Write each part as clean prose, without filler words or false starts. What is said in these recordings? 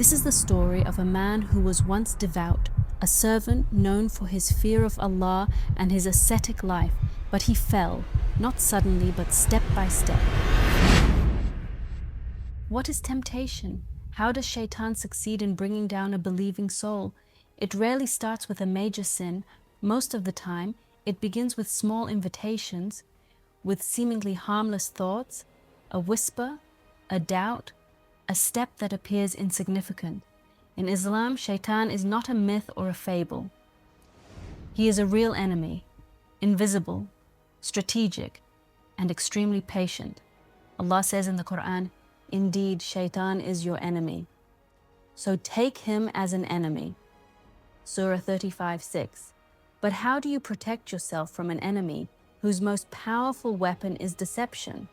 This is the story of a man who was once devout, a servant known for his fear of Allah and his ascetic life, but he fell, not suddenly but step by step. What is temptation? How does Shayṭān succeed in bringing down a believing soul? It rarely starts with a major sin. Most of the time, it begins with small invitations, with seemingly harmless thoughts, a whisper, a doubt, a step that appears insignificant. In Islam, Shayṭān is not a myth or a fable. He is a real enemy, invisible, strategic, and extremely patient. Allah says in the Quran, "Indeed, Shayṭān is your enemy. So take him as an enemy." Surah 35:6. But how do you protect yourself from an enemy whose most powerful weapon is deception?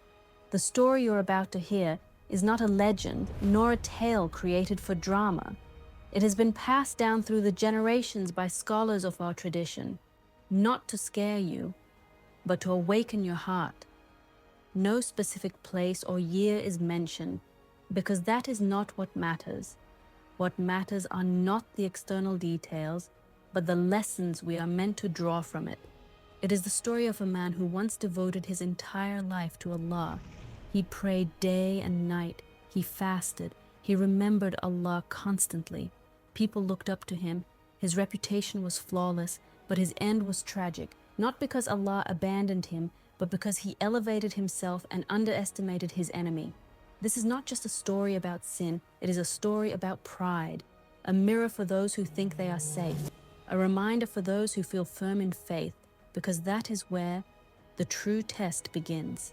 The story you're about to hear is not a legend nor a tale created for drama. It has been passed down through the generations by scholars of our tradition, not to scare you, but to awaken your heart. No specific place or year is mentioned, because that is not what matters. What matters are not the external details, but the lessons we are meant to draw from it. It is the story of a man who once devoted his entire life to Allah. He prayed day and night, he fasted, he remembered Allah constantly. People looked up to him, his reputation was flawless, but his end was tragic, not because Allah abandoned him, but because he elevated himself and underestimated his enemy. This is not just a story about sin, it is a story about pride, a mirror for those who think they are safe, a reminder for those who feel firm in faith, because that is where the true test begins.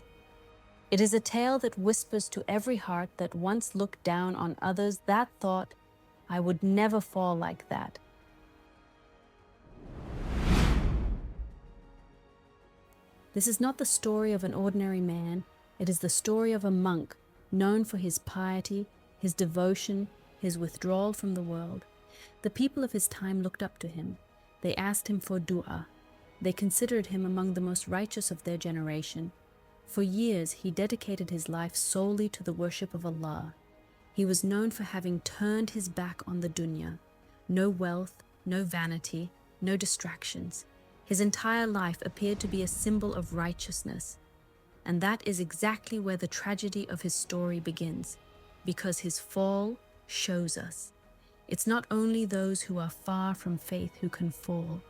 It is a tale that whispers to every heart that once looked down on others that thought, "I would never fall like that." This is not the story of an ordinary man, it is the story of a monk known for his piety, his devotion, his withdrawal from the world. The people of his time looked up to him. They asked him for dua. They considered him among the most righteous of their generation. For years, he dedicated his life solely to the worship of Allah. He was known for having turned his back on the dunya. No wealth, no vanity, no distractions. His entire life appeared to be a symbol of righteousness. And that is exactly where the tragedy of his story begins, because his fall shows us. It's not only those who are far from faith who can fall.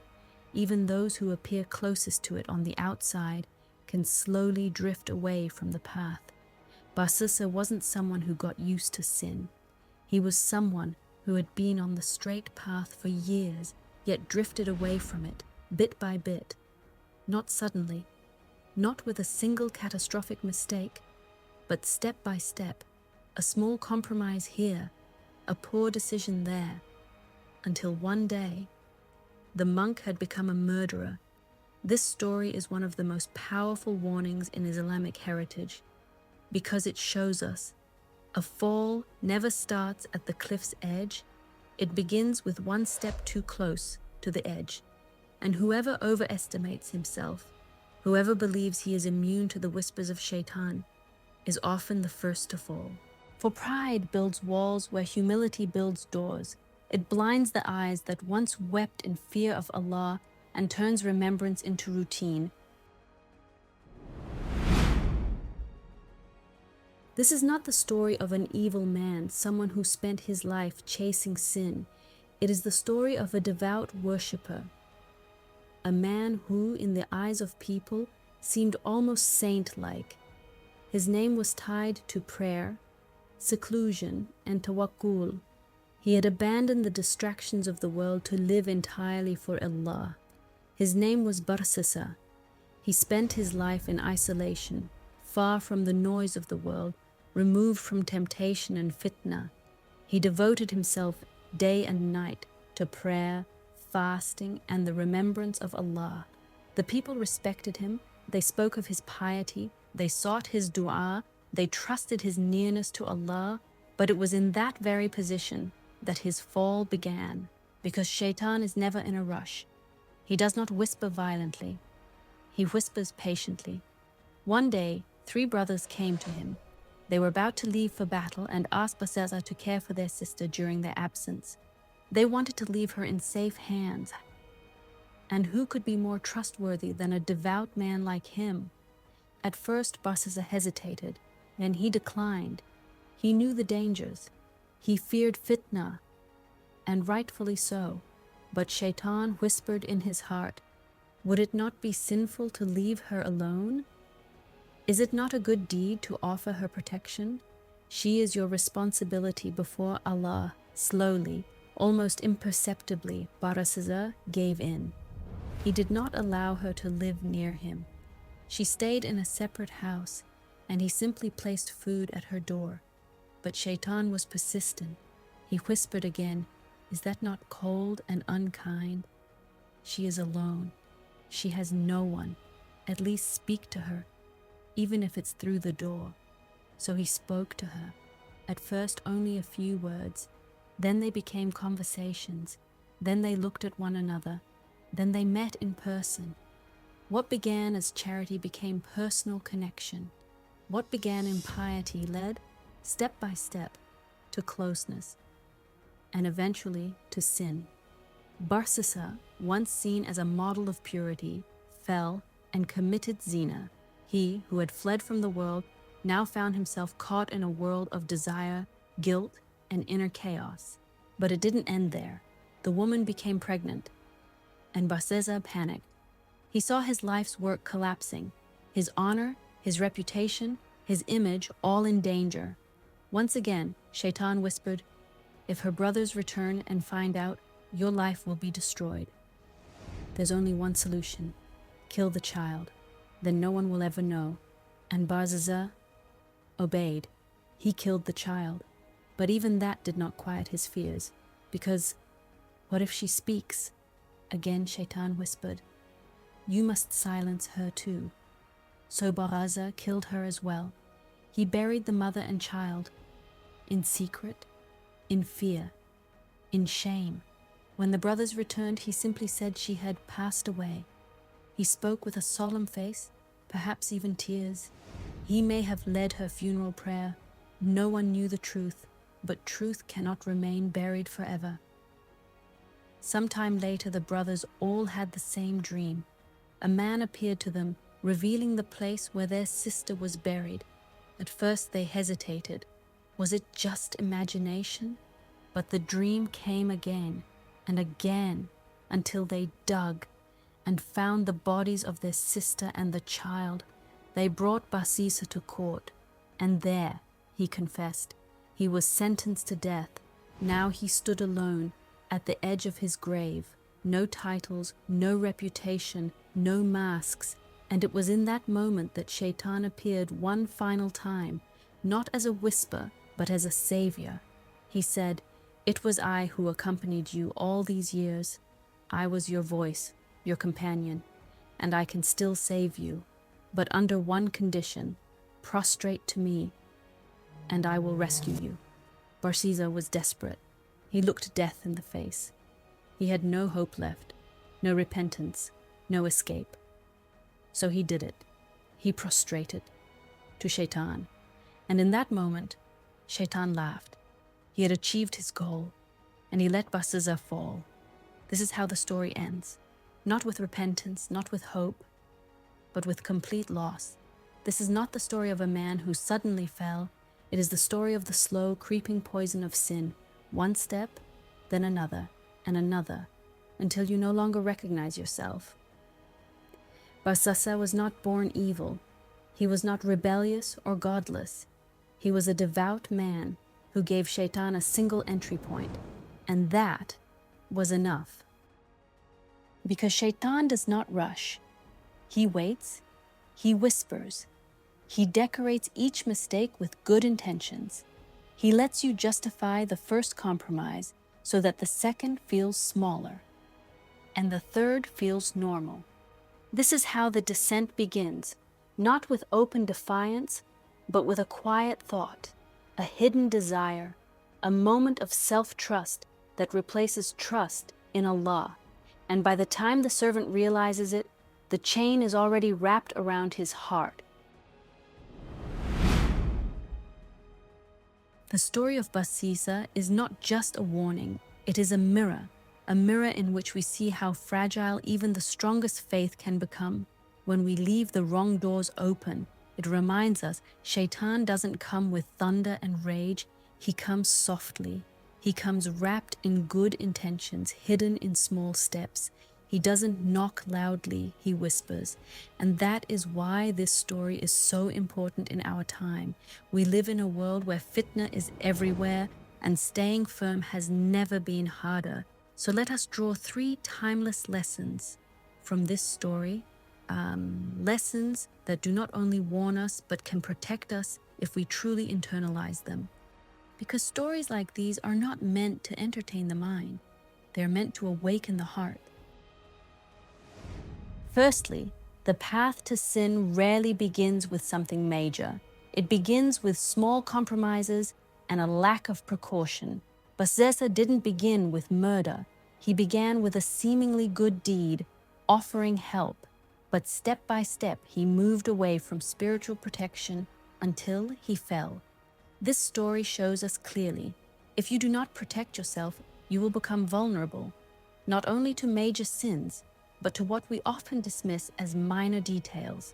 Even those who appear closest to it on the outside can slowly drift away from the path. Barsisa wasn't someone who got used to sin. He was someone who had been on the straight path for years, yet drifted away from it, bit by bit. Not suddenly, not with a single catastrophic mistake, but step by step, a small compromise here, a poor decision there, until one day, the monk had become a murderer. This story is one of the most powerful warnings in Islamic heritage, because it shows us a fall never starts at the cliff's edge, it begins with one step too close to the edge. And whoever overestimates himself, whoever believes he is immune to the whispers of Shayṭān, is often the first to fall. For pride builds walls where humility builds doors. It blinds the eyes that once wept in fear of Allah and turns remembrance into routine. This is not the story of an evil man, someone who spent his life chasing sin. It is the story of a devout worshipper, a man who, in the eyes of people, seemed almost saint-like. His name was tied to prayer, seclusion, and tawakkul. He had abandoned the distractions of the world to live entirely for Allah. His name was Barsisa. He spent his life in isolation, far from the noise of the world, removed from temptation and fitna. He devoted himself day and night to prayer, fasting, and the remembrance of Allah. The people respected him, they spoke of his piety, they sought his dua, they trusted his nearness to Allah, but it was in that very position that his fall began, because Shayṭān is never in a rush. He does not whisper violently, he whispers patiently. One day, 3 brothers came to him. They were about to leave for battle and asked Barsīṣā to care for their sister during their absence. They wanted to leave her in safe hands. And who could be more trustworthy than a devout man like him? At first, Barsīṣā hesitated, and he declined. He knew the dangers. He feared fitna, and rightfully so. But Shayṭān whispered in his heart, would it not be sinful to leave her alone? Is it not a good deed to offer her protection? She is your responsibility before Allah. Slowly, almost imperceptibly, Barsīṣā gave in. He did not allow her to live near him. She stayed in a separate house, and he simply placed food at her door. But Shayṭān was persistent. He whispered again, is that not cold and unkind? She is alone. She has no one. At least speak to her, even if it's through the door. So he spoke to her. At first only a few words. Then they became conversations. Then they looked at one another. Then they met in person. What began as charity became personal connection. What began in piety led, step by step, to closeness, and eventually to sin. Barsīṣā, once seen as a model of purity, fell and committed zina. He, who had fled from the world, now found himself caught in a world of desire, guilt, and inner chaos. But it didn't end there. The woman became pregnant, and Barsīṣā panicked. He saw his life's work collapsing, his honor, his reputation, his image all in danger. Once again, Shayṭān whispered, if her brothers return and find out, your life will be destroyed. There's only one solution. Kill the child. Then no one will ever know. And Barsīṣā obeyed. He killed the child. But even that did not quiet his fears, because what if she speaks? Again Shayṭān whispered, you must silence her too. So Barsīṣā killed her as well. He buried the mother and child, in secret, in fear, in shame. When the brothers returned, he simply said she had passed away. He spoke with a solemn face, perhaps even tears. He may have led her funeral prayer. No one knew the truth, but truth cannot remain buried forever. Sometime later, the brothers all had the same dream. A man appeared to them, revealing the place where their sister was buried. At first they hesitated. Was it just imagination? But the dream came again and again until they dug and found the bodies of their sister and the child. They brought Barsīṣā to court, and there, he confessed, he was sentenced to death. Now he stood alone at the edge of his grave. No titles, no reputation, no masks. And it was in that moment that Shayṭān appeared one final time, not as a whisper, but as a savior. He said, it was I who accompanied you all these years. I was your voice, your companion, and I can still save you, but under one condition: prostrate to me, and I will rescue you. Barsīṣā was desperate. He looked death in the face. He had no hope left, no repentance, no escape. So he did it. He prostrated to Shayṭān. And in that moment, Shayṭān laughed. He had achieved his goal, and he let Barsīṣā fall. This is how the story ends. Not with repentance, not with hope, but with complete loss. This is not the story of a man who suddenly fell. It is the story of the slow, creeping poison of sin. One step, then another, and another, until you no longer recognize yourself. Barsīṣā was not born evil. He was not rebellious or godless. He was a devout man who gave Shayṭān a single entry point, and that was enough. Because Shayṭān does not rush. He waits, he whispers, he decorates each mistake with good intentions. He lets you justify the first compromise so that the second feels smaller, and the third feels normal. This is how the descent begins, not with open defiance, but with a quiet thought, a hidden desire, a moment of self-trust that replaces trust in Allah. And by the time the servant realizes it, the chain is already wrapped around his heart. The story of Barsisa is not just a warning, it is a mirror in which we see how fragile even the strongest faith can become. When we leave the wrong doors open, it reminds us Shayṭān doesn't come with thunder and rage, he comes softly. He comes wrapped in good intentions, hidden in small steps. He doesn't knock loudly, he whispers. And that is why this story is so important in our time. We live in a world where fitna is everywhere, and staying firm has never been harder. So let us draw 3 timeless lessons from this story. Lessons that do not only warn us, but can protect us if we truly internalize them. Because stories like these are not meant to entertain the mind. They're meant to awaken the heart. Firstly, the path to sin rarely begins with something major. It begins with small compromises and a lack of precaution. Barsisa didn't begin with murder. He began with a seemingly good deed, offering help. But step by step, he moved away from spiritual protection until he fell. This story shows us clearly, if you do not protect yourself, you will become vulnerable, not only to major sins, but to what we often dismiss as minor details.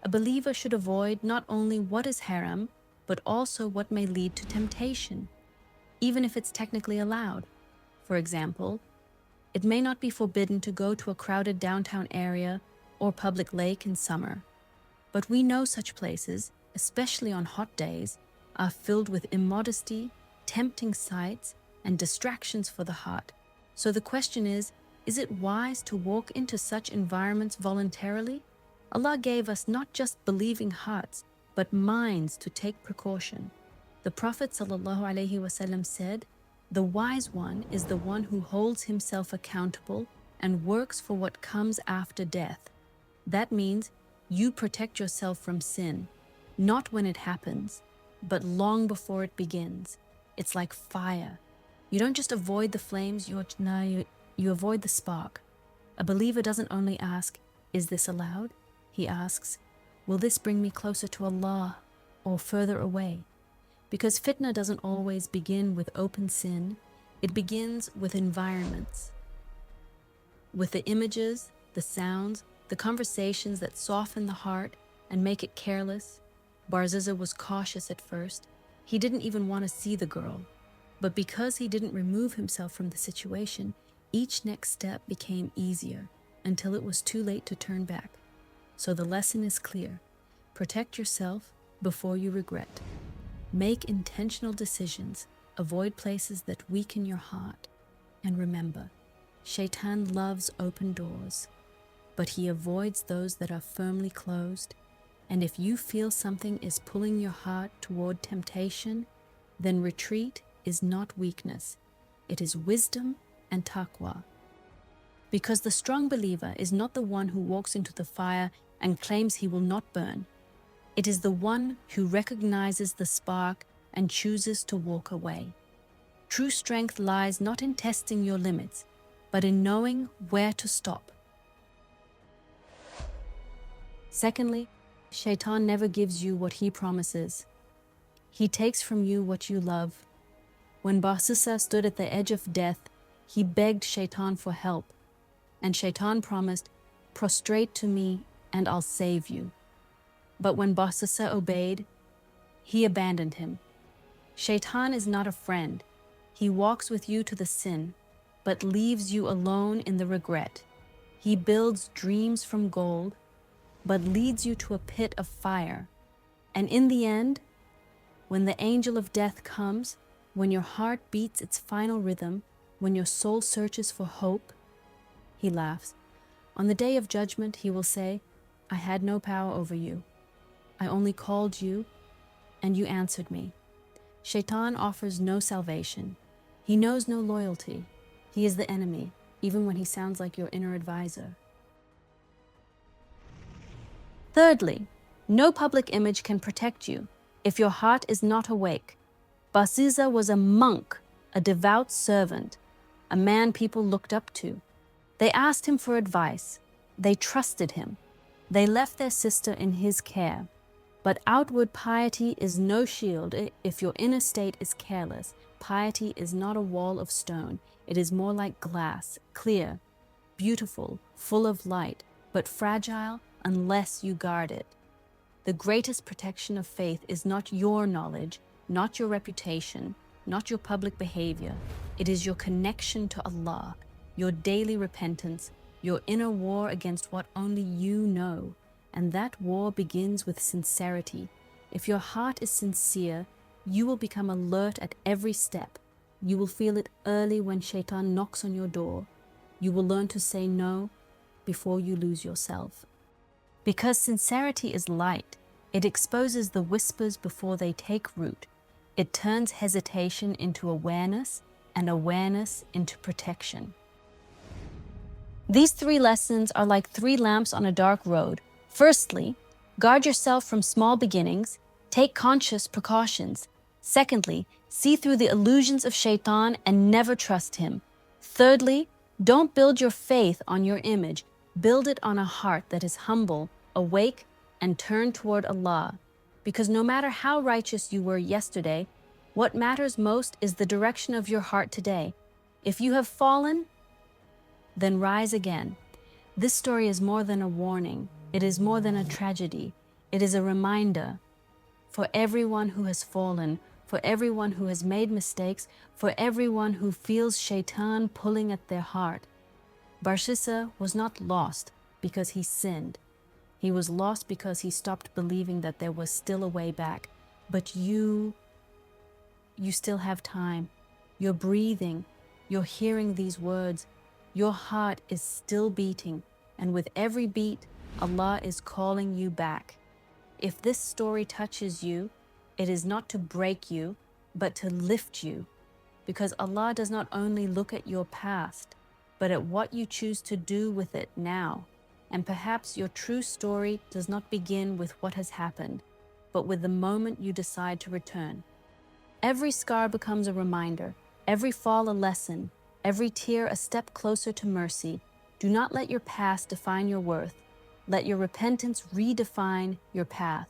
A believer should avoid not only what is haram, but also what may lead to temptation, even if it's technically allowed. For example, it may not be forbidden to go to a crowded downtown area or public lake in summer, but we know such places, especially on hot days, are filled with immodesty, tempting sights, and distractions for the heart. So the question is it wise to walk into such environments voluntarily? Allah gave us not just believing hearts, but minds to take precaution. The Prophet ﷺ said, "The wise one is the one who holds himself accountable and works for what comes after death." That means you protect yourself from sin, not when it happens, but long before it begins. It's like fire. You don't just avoid the flames, you avoid the spark. A believer doesn't only ask, "Is this allowed?" He asks, "Will this bring me closer to Allah or further away?" Because fitna doesn't always begin with open sin, it begins with environments, with the images, the sounds, the conversations that soften the heart and make it careless. Barsisa was cautious at first. He didn't even want to see the girl. But because he didn't remove himself from the situation, each next step became easier until it was too late to turn back. So the lesson is clear. Protect yourself before you regret. Make intentional decisions. Avoid places that weaken your heart. And remember, Shayṭān loves open doors, but he avoids those that are firmly closed. And if you feel something is pulling your heart toward temptation, then retreat is not weakness. It is wisdom and taqwa. Because the strong believer is not the one who walks into the fire and claims he will not burn. It is the one who recognizes the spark and chooses to walk away. True strength lies not in testing your limits, but in knowing where to stop. Secondly, Shayṭān never gives you what he promises. He takes from you what you love. When Barsisa stood at the edge of death, he begged Shayṭān for help. And Shayṭān promised, "Prostrate to me and I'll save you." But when Barsisa obeyed, he abandoned him. Shayṭān is not a friend. He walks with you to the sin, but leaves you alone in the regret. He builds dreams from gold, but leads you to a pit of fire. And in the end, when the angel of death comes, when your heart beats its final rhythm, when your soul searches for hope, he laughs. On the day of judgment, he will say, "I had no power over you. I only called you, and you answered me." Shayṭān offers no salvation. He knows no loyalty. He is the enemy, even when he sounds like your inner advisor. Thirdly, no public image can protect you if your heart is not awake. Barsisa was a monk, a devout servant, a man people looked up to. They asked him for advice. They trusted him. They left their sister in his care. But outward piety is no shield if your inner state is careless. Piety is not a wall of stone. It is more like glass, clear, beautiful, full of light, but fragile unless you guard it. The greatest protection of faith is not your knowledge, not your reputation, not your public behavior. It is your connection to Allah, your daily repentance, your inner war against what only you know. And that war begins with sincerity. If your heart is sincere, you will become alert at every step. You will feel it early when Shayṭān knocks on your door. You will learn to say no before you lose yourself. Because sincerity is light, it exposes the whispers before they take root. It turns hesitation into awareness and awareness into protection. These 3 lessons are like 3 lamps on a dark road. Firstly, guard yourself from small beginnings. Take conscious precautions. Secondly, see through the illusions of Shayṭān and never trust him. Thirdly, don't build your faith on your image. Build it on a heart that is humble, awake, and turned toward Allah. Because no matter how righteous you were yesterday, what matters most is the direction of your heart today. If you have fallen, then rise again. This story is more than a warning. It is more than a tragedy. It is a reminder for everyone who has fallen, for everyone who has made mistakes, for everyone who feels Shayṭān pulling at their heart. Barsisa was not lost because he sinned. He was lost because he stopped believing that there was still a way back. But you still have time. You're breathing. You're hearing these words. Your heart is still beating. And with every beat, Allah is calling you back. If this story touches you, it is not to break you, but to lift you. Because Allah does not only look at your past, but at what you choose to do with it now. And perhaps your true story does not begin with what has happened, but with the moment you decide to return. Every scar becomes a reminder, every fall a lesson, every tear a step closer to mercy. Do not let your past define your worth. Let your repentance redefine your path.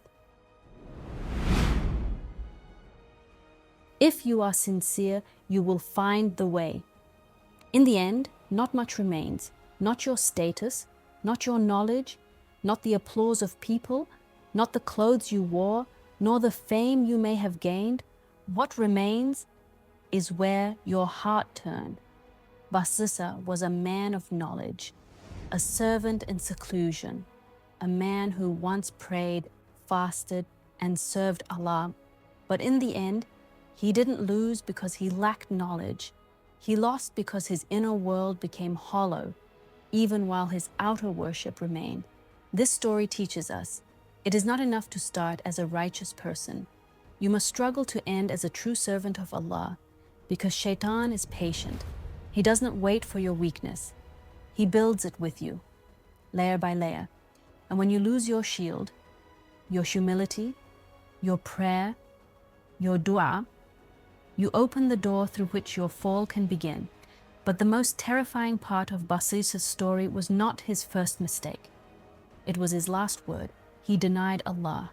If you are sincere, you will find the way. In the end, not much remains. Not your status, not your knowledge, not the applause of people, not the clothes you wore, nor the fame you may have gained. What remains is where your heart turned. Barsisa was a man of knowledge, a servant in seclusion, a man who once prayed, fasted, and served Allah. But in the end, he didn't lose because he lacked knowledge. He lost because his inner world became hollow, even while his outer worship remained. This story teaches us, it is not enough to start as a righteous person. You must struggle to end as a true servant of Allah, because Shayṭān is patient. He doesn't wait for your weakness. He builds it with you, layer by layer. And when you lose your shield, your humility, your prayer, your dua, you open the door through which your fall can begin. But the most terrifying part of Barsisa's story was not his first mistake. It was his last word. He denied Allah.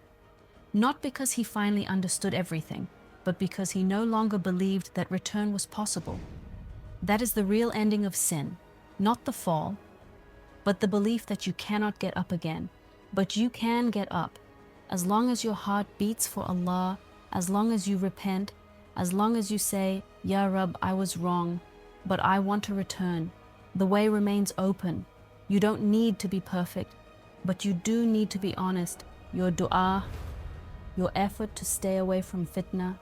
Not because he finally understood everything, but because he no longer believed that return was possible. That is the real ending of sin, not the fall, but the belief that you cannot get up again. But you can get up, as long as your heart beats for Allah, as long as you repent, as long as you say, Ya Rab, I was wrong, but I want to return. The way remains open. You don't need to be perfect, but you do need to be honest. Your dua, your effort to stay away from fitna,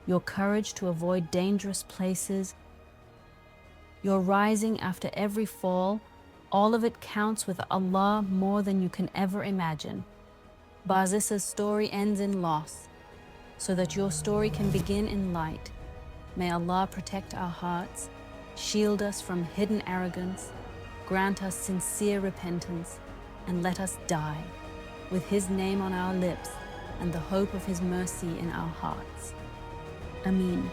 your courage to avoid dangerous places, your rising after every fall, all of it counts with Allah more than you can ever imagine. Barsisa's story ends in loss, so that your story can begin in light. May Allah protect our hearts, shield us from hidden arrogance, grant us sincere repentance, and let us die with His name on our lips and the hope of His mercy in our hearts. Ameen.